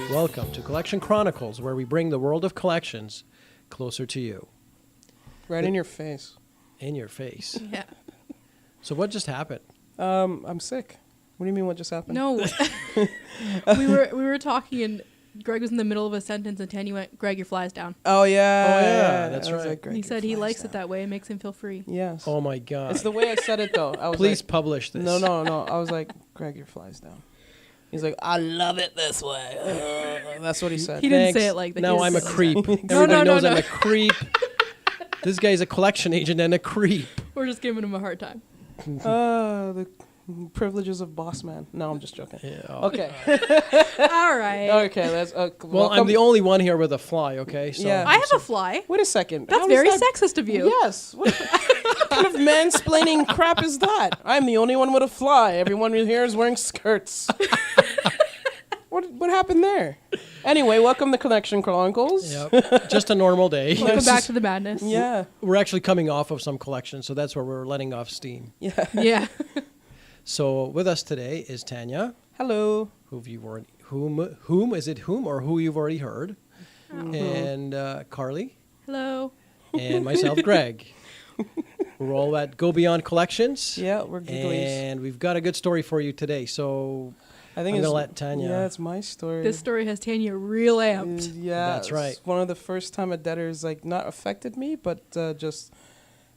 Welcome to Collection Chronicles, where we bring the world of collections closer to you. Right in your face. In your face. Yeah. So what just happened? I'm sick. What do you mean what just happened? No. we were talking and Greg was in the middle of a sentence and Tanya went, "Greg, your fly's down." Oh, yeah. That's I was right. like, Greg, He your said he fly's likes down. it that way. It makes him feel free. Yes. Oh my God. It's the way I said it, though. I was Please like, publish this. No. I was like, Greg, your fly's down. He's like, I love it this way. That's what he said. He didn't Thanks. say it like that. No, He I'm a said it creep. like that. Everybody knows no. I'm a creep. This guy's a collection agent and a creep. We're just giving him a hard time. The privileges of boss man. No, I'm just joking. Yeah. Okay. All right. Okay, let's... Well, I'm the only one here with a fly, okay? So Yeah. I have a fly. Wait a second. That's How very is that- sexist of you. Yes. What kind of mansplaining crap is that? I'm the only one with a fly. Everyone here is wearing skirts. What happened there? Anyway, welcome to Collection Chronicles. Yep. Just a normal day. Welcome back to the madness. Yeah. We're actually coming off of some collection, so that's where we're letting off steam. Yeah. Yeah. So with us today is Tanya, Hello. who you've already, whom or who you've already heard, and Carly, Hello. and myself, Greg. We're all at Go Beyond Collections. Yeah, we're gigglies. And we've got a good story for you today. So I think I'm it's gonna let Tanya. Yeah, it's my story. This story has Tanya real amped. Yeah, That's right. It's one of the first time a debtor's like not affected me, but just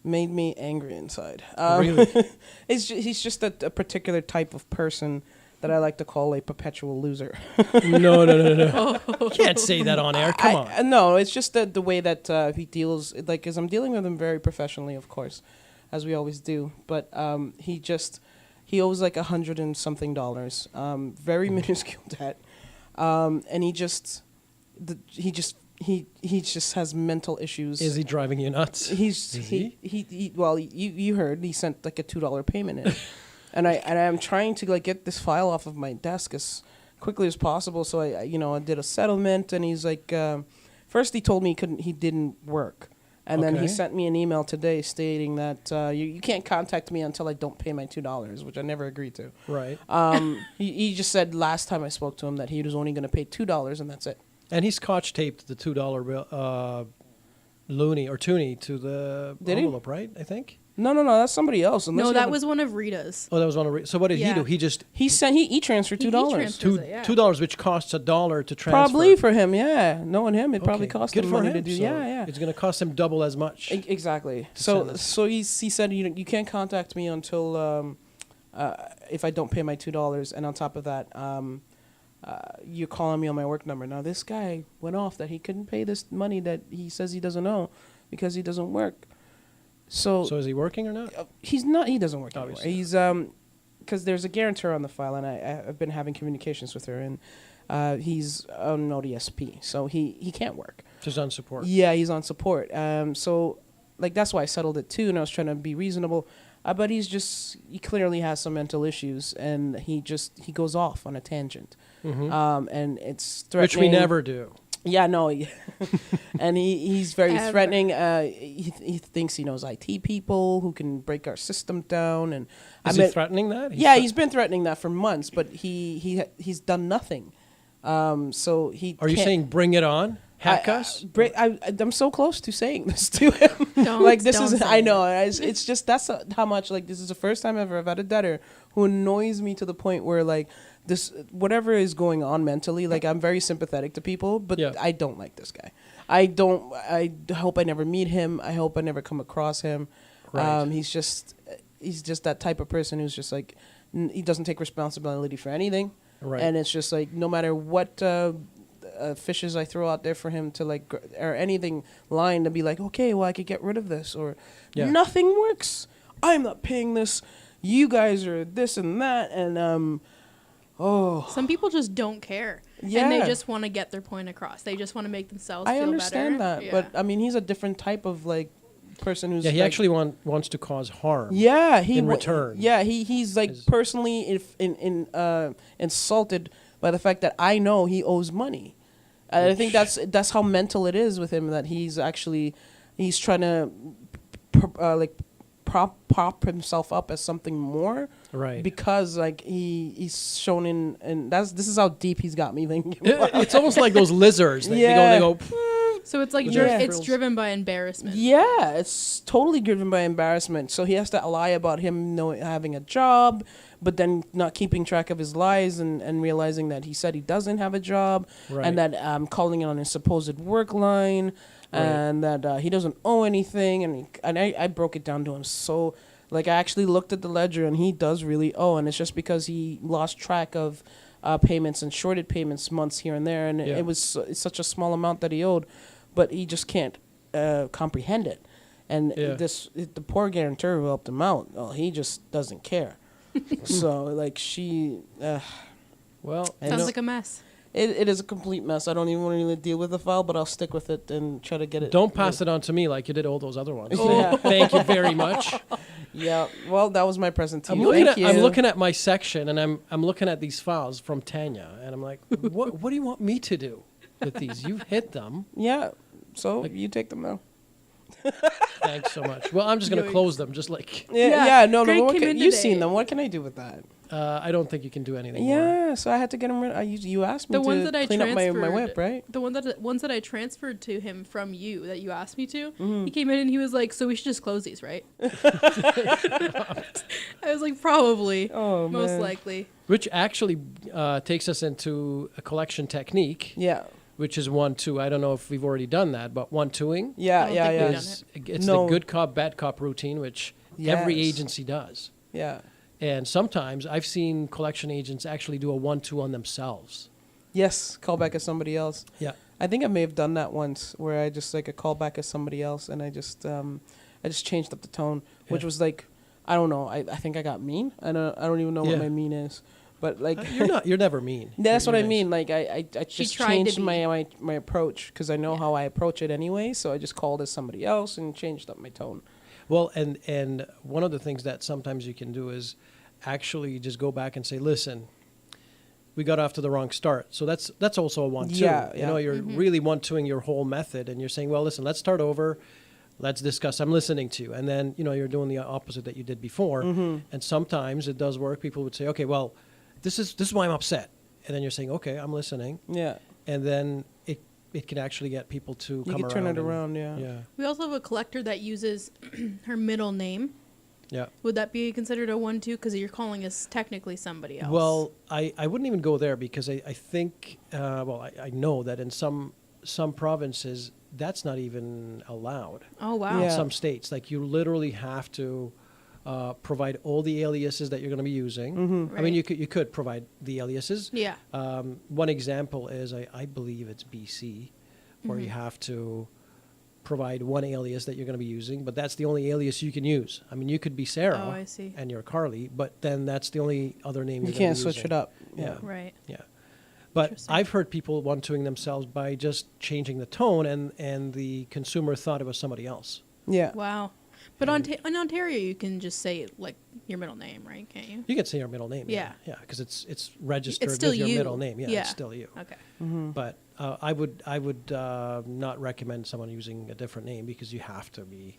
made me angry inside. Really? He's just a particular type of person that I like to call a perpetual loser. No. You can't say that on air. Come on. No, it's just the way that he deals. Like, because I'm dealing with him very professionally, of course, as we always do. But he owes like $100 and something, very minuscule debt, and he just has mental issues. Is he driving you nuts? Well, you heard he sent like a $2 payment in. And I'm trying to like get this file off of my desk as quickly as possible. So I did a settlement, and he's like, first he told me he didn't work, and then he Okay. sent me an email today stating that you can't contact me until I don't pay my $2, which I never agreed to. Right. He just said last time I spoke to him that he was only going to pay $2, and that's it. And he scotch taped the $2 bill, loony or toonie to the Did he? envelope, right? I think. No, that's somebody else. No, that was one of Rita's. Oh, that was one of. So what did he Yeah. do? He just he transferred He $2. transferred- Yeah. $2, which costs $1 to transfer. Probably for him, yeah. Knowing him, it probably Okay. cost Good him for money him. to do. So Yeah. It's going to cost him double as much. Exactly. send So this. he said you can't contact me until if I don't pay my $2, and on top of that, you're calling me on my work number. Now this guy went off that he couldn't pay this money that he says he doesn't owe because he doesn't work. So is he working or not? he's not. He doesn't work anymore. Obviously. He's because there's a guarantor on the file, and I've been having communications with her, and he's on ODSP, so he can't work. Just on support. Yeah, he's on support. So, like, that's why I settled it too, and I was trying to be reasonable. But he clearly has some mental issues, and he goes off on a tangent. And it's threatening. Which we never do. Yeah, no. And he's very Ever. threatening. He thinks he knows IT people who can break our system down. And Is he threatening that? he's been threatening that for months, but he's done nothing. So he. Are you can't- saying bring it on? Hack us? I'm so close to saying this to him. Don't is. say I it. know. It's just that's how much. Like, this is the first time ever I've had a debtor who annoys me to the point where, like, this whatever is going on mentally. Like, I'm very sympathetic to people, but Yeah. I don't like this guy. I hope I never meet him. I hope I never come across him. Right. He's just that type of person who's just like he doesn't take responsibility for anything. Right. And it's just like no matter what fishes I throw out there for him to like or anything line to be like, okay, well I could get rid of this or Yeah. nothing works. I'm not paying this. You guys are this and that and Some people just don't care. Yeah. And they just want to get their point across. They just want to make themselves I feel understand better. that, Yeah. but I mean he's a different type of like person who's Yeah, he like, actually wants to cause harm. yeah he in wa- return. yeah he's like Is- personally insulted by the fact that I know he owes money. And I think that's how mental it is with him that he's trying to prop himself up as something more, Right. because like he's shown in, and this is how deep he's got me thinking. It's almost like those lizards. Yeah. They go. So it's like Yeah. it's driven by embarrassment. Yeah, it's totally driven by embarrassment. So he has to lie about him having a job, but then not keeping track of his lies and realizing that he said he doesn't have a job, Right. and that calling in on his supposed work line, Right. and that he doesn't owe anything. And I broke it down to him. So, like, I actually looked at the ledger, and he does really owe, and it's just because he lost track of payments and shorted payments months here and there, and Yeah. it's such a small amount that he owed, but he just can't comprehend it. And Yeah. the poor guarantor who helped him out, well, he just doesn't care. So, like, Well, I Sounds know- like a mess. it is a complete mess. I don't even want to really deal with the file, but I'll stick with it and try to get it. don't pass it on to me like you did all those other ones. Yeah. Thank you very much. Yeah. Well, that was my present to I'm you. looking Thank at you. I'm looking at my section, and I'm looking at these files from Tanya, and I'm like, what do you want me to do with these? You've hit them. Yeah. So Like- you take them now. Thanks so much. Well, I'm just gonna Yoink. close them, just like Yeah. No. Greg What came in you've today. seen them. What can I do with that? I don't think you can do anything more. Yeah. So I had to get them. You asked me The ones to that I clean up my transferred, whip, right? The ones that I transferred to him from you that you asked me to, Mm-hmm. he came in and he was like, "So we should just close these, right?" I was like, "Probably, Oh, most man. likely." Which actually takes us into a collection technique, Yeah. which is 1-2. I don't know if we've already done that, but 1-2ing Yeah. don't Yeah. think Yeah. we've done it's No. the good cop, bad cop routine, which every Yes. agency does. Yeah. And sometimes I've seen collection agents actually do a 1-2 on themselves. Yes. Call back as somebody else. Yeah. I think I may have done that once, where I just like a call back as somebody else, and I just changed up the tone, which Yeah. was like, I don't know. I think I got mean. I don't even know Yeah. what my mean is, but like You're never mean. that's what You're I nice. mean. Like I just tried to changed be. my approach, because I know Yeah. how I approach it anyway. So I just called as somebody else and changed up my tone. Well, and one of the things that sometimes you can do is actually just go back and say, listen, we got off to the wrong start. So that's also a 1-2. Yeah, You know, yeah. you're really 1-2ing your whole method, and you're saying, well, listen, let's start over. Let's discuss. I'm listening to you. And then, you're doing the opposite that you did before. Mm-hmm. And sometimes it does work. People would say, okay, well, this is why I'm upset. And then you're saying, okay, I'm listening. Yeah, And then it can actually get people to you come can turn it and- around. Yeah. Yeah. We also have a collector that uses her middle name. Yeah. Would that be considered a 1-2? Because you're calling us technically somebody else. Well, I wouldn't even go there, because I think, I know that in some provinces, that's not even allowed. Oh wow. In Yeah. some states, like, you literally have to provide all the aliases that you're going to be using. Mm-hmm. I mean, Right. you could provide the aliases. Yeah. One example is, I believe it's BC, where you have to provide one alias that you're going to be using, but that's the only alias you can use. I mean, you could be Sarah Oh, I see. and you're Carly, but then that's the only other name You you're gonna can't be switch using. it up. Yeah. Right. Yeah. But Interesting. I've heard people 1-2ing themselves by just changing the tone, and the consumer thought it was somebody else. Yeah. Wow. But in Ontario, you can just say like your middle name, right? Can't you? You can say your middle name. Yeah. Yeah, because it's registered It's still with your you. middle name. Yeah, Yeah. it's still you. Okay. Mm-hmm. But I would not recommend someone using a different name, because you have to be,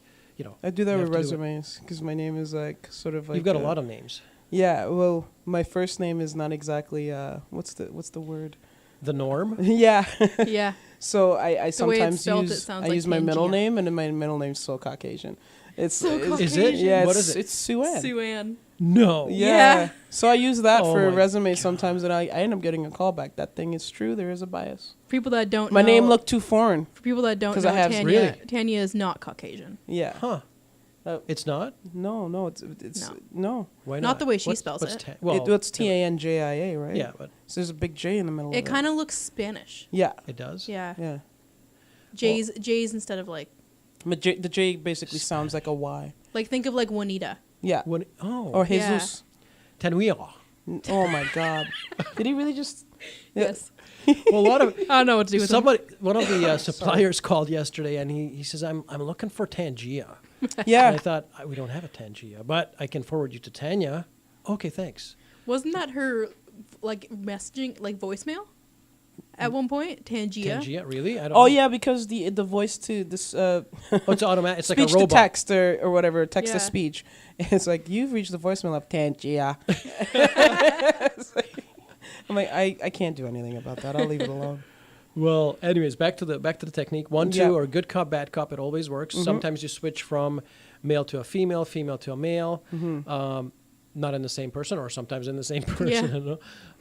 I do that You with have to do it. resumes, because my name is like sort of like. You've got a lot of names. Yeah. Well, my first name is not exactly. What's the word? The norm. Yeah. Yeah. So I way it's sometimes spelled, it use sounds I like use my middle Pangea. name, and then my middle name's so Caucasian. It's So Is it? Yeah. What it's, is it? It's Sue-Ann. Sue-Ann. No. Yeah. Yeah. So I use that Oh for a my resume God. sometimes, and I end up getting a call back. That thing is true. There is a bias. For people that don't My know, name looked too foreign. For people that don't 'Cause know, I have- Tanya, Really? Tanya is not Caucasian. Yeah. Huh. It's not. No. It's no. Why Not not? the way she spells it. It's Tanjia, right? Yeah, but So there's a big J in the middle. It of kind of looks Spanish. Yeah. it does. Yeah. Yeah. J's instead of like But the J basically sounds like a Y. think of like Juanita. Yeah. When, Or Yeah. Jesus. Tenuira. Oh my God. Did he really just? Yeah. Yes. Well, a lot of I don't know what to do with somebody. One of the suppliers called yesterday, and he says, "I'm looking for Tangia." And Yeah. I thought, we don't have a Tangia, but I can forward you to Tanya. Okay, thanks. Wasn't that her like messaging, like voicemail? at one point. Tangia. Tangia, really? I don't Oh know. yeah, because the voice to this Oh, it's automatic. It's like speech a robot. to text or whatever, text to Yeah. speech. It's like you've reached the voicemail of Tangia. I'm like, I can't do anything about that. I'll leave it alone. Well, anyways, back to the technique. 1, 2, Yeah. or good cop, bad cop. It always works. Sometimes you switch from male to a female, female to a male. Not in the same person, or sometimes in the same person. Yeah. I don't know.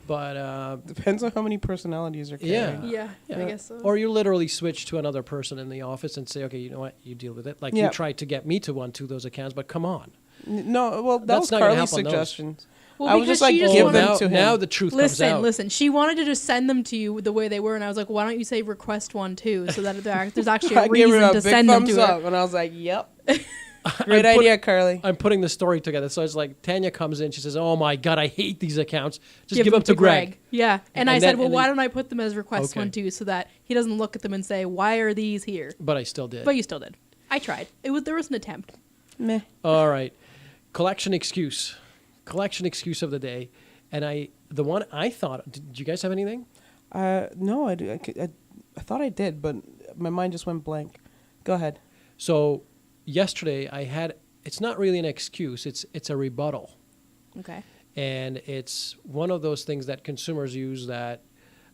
But Depends on how many personalities are carrying. Yeah. Yeah, I guess so. Or you literally switch to another person in the office and say, okay, you know what, you deal with it. Like Yeah. you tried to get me to 1, 2 those accounts, but come on. No, well, that That's was not gonna Carly's help on those. suggestions. Well, I was because just like, she just give wanted- them now, to him. now the truth comes out. Listen. She wanted to just send them to you the way they were, and I was like, why don't you say request one too, so that there's actually I a gave her reason a to big send them thumbs to up, her. and I was like, "Yep, I'm great idea, Carly." I'm putting the story together. So it's like Tanya comes in. She says, oh, my God, I hate these accounts. Just give them to Greg. Yeah, and I And said, then- well, and why then- don't I put them as request Okay. one too, so that he doesn't look at them and say, why are these here? But I still did. But you still did. I tried. There was an attempt. Meh. All right. Collection excuse of the day. And the one I thought, did you guys have anything? No, I thought I did, but my mind just went blank. Go ahead. So yesterday it's not really an excuse, it's a rebuttal. Okay. And it's one of those things that consumers use that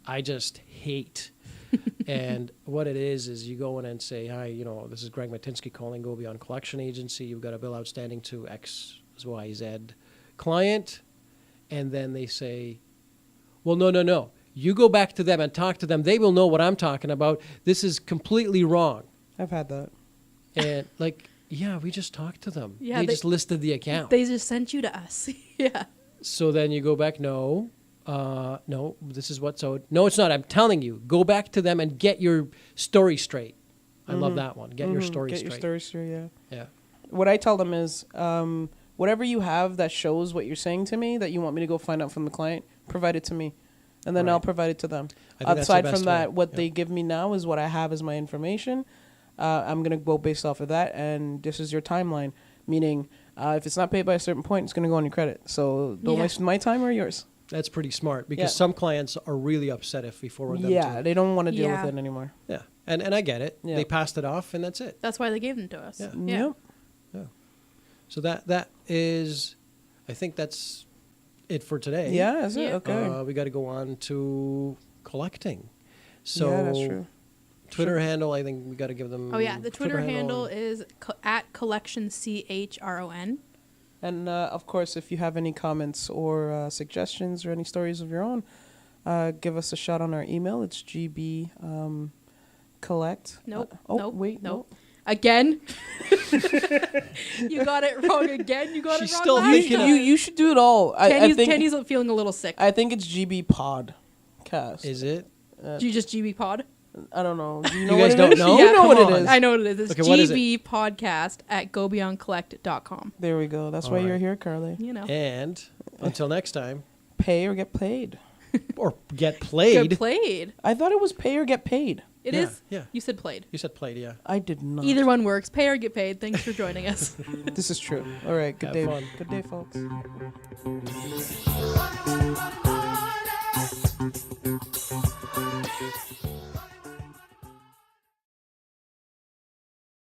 I just hate. And what it is you go in and say, hi, this is Greg Matinsky calling Go Beyond Collection Agency. You've got a bill outstanding to XYZ client. And then they say, well, no. You go back to them and talk to them. They will know what I'm talking about. This is completely wrong. I've had that. And yeah, we just talked to them. Yeah, they they- just listed the account. They just sent you to us. Yeah. So then you go back, no, this is what's owed. No, it's not. I'm telling you, go back to them and get your story straight. I love that one. Get your story Get straight. your story straight. Yeah. Yeah. What I tell them is, whatever you have that shows what you're saying to me that you want me to go find out from the client, provide it to me, and then Right. I'll provide it to them. I think that's the Aside best from that, way. what Yeah. they give me now is what I have as my information. I'm gonna go based off of that, and this is your timeline. Meaning, if it's not paid by a certain point, it's gonna go on your credit. So don't Yeah. waste my time or yours. That's pretty smart because Yeah. some clients are really upset if we forward them Yeah, to. they don't want to deal Yeah. with it anymore. Yeah. And I get it. Yeah. They passed it off and that's it. That's why they gave them to us. Yeah. Yeah. Yep. So that is, I think that's it for today. Yeah, is it? Yeah. Okay. We got to go on to collecting. So yeah, that's true. Twitter handle, I think we got to give them. Oh yeah, the Twitter handle is at Collection CHRON. And of course, if you have any comments or suggestions or any stories of your own, give us a shout on our email. It's GB collect. Nope. Oh nope. wait, Nope. no. Again. You got it wrong again. You got She's it wrong still last thinking time. You should do it all. I think Kenny's feeling a little sick. I think it's GB Podcast. Is it? Do you just GB Pod? I don't know. Do you know You guys what don't it is? know? You Yeah, know what come it on. is. I know what it is. It's Okay, what is it? GB Podcast at GoBeyondCollect.com. There we go. That's All why right. you're here, Carly. You know. And until next time, Pay or get paid. or get played. Good played. I thought it was pay or get paid. It Yeah, is. yeah. You said played. You said played, yeah. I did not. Either one works. Pay or get paid. Thanks for joining us. This is true. All right. Good Have day. fun. Good day, folks.